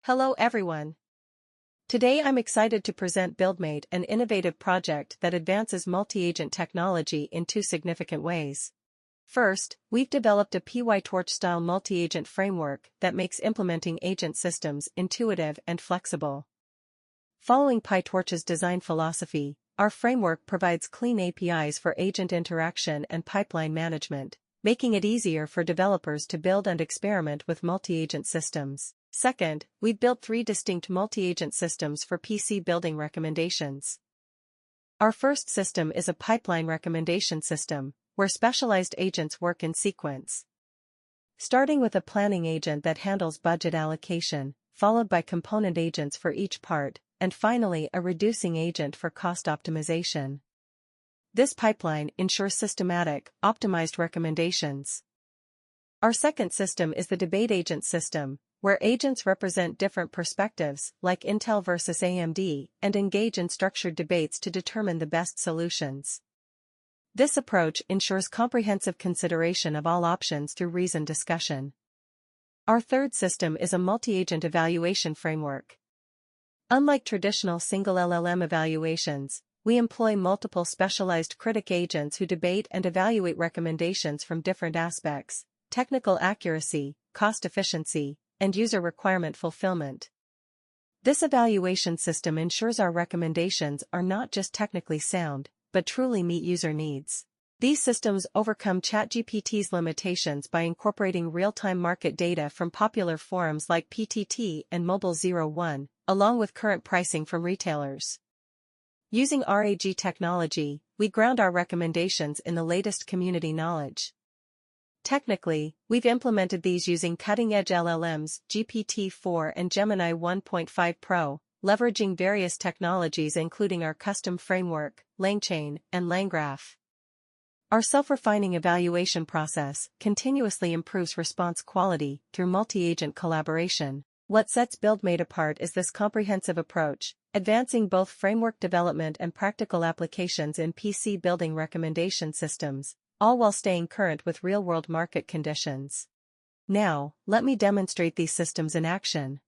Hello everyone. Today I'm excited to present BuildMate, an innovative project that advances multi-agent technology in two significant ways. First, we've developed a PyTorch-style multi-agent framework that makes implementing agent systems intuitive and flexible. Following PyTorch's design philosophy, our framework provides clean APIs for agent interaction and pipeline management, making it easier for developers to build and experiment with multi-agent systems. Second, we've built three distinct multi-agent systems for PC building recommendations. Our first system is a pipeline recommendation system, where specialized agents work in sequence. Starting with a planning agent that handles budget allocation, followed by component agents for each part, and finally a reducing agent for cost optimization. This pipeline ensures systematic, optimized recommendations. Our second system is the debate agent system, where agents represent different perspectives, like Intel versus AMD, and engage in structured debates to determine the best solutions. This approach ensures comprehensive consideration of all options through reasoned discussion. Our third system is a multi-agent evaluation framework. Unlike traditional single LLM evaluations, we employ multiple specialized critic agents who debate and evaluate recommendations from different aspects: technical accuracy, cost efficiency, and user requirement fulfillment. This evaluation system ensures our recommendations are not just technically sound, but truly meet user needs. These systems overcome ChatGPT's limitations by incorporating real-time market data from popular forums like PTT and Mobile01, along with current pricing from retailers. Using RAG technology, we ground our recommendations in the latest community knowledge. Technically, we've implemented these using cutting-edge LLMs, GPT-4 and Gemini 1.5 Pro, leveraging various technologies including our custom framework, LangChain, and LangGraph. Our self-refining evaluation process continuously improves response quality through multi-agent collaboration. What sets BuildMate apart is this comprehensive approach, advancing both framework development and practical applications in PC building recommendation systems, all while staying current with real-world market conditions. Now, let me demonstrate these systems in action.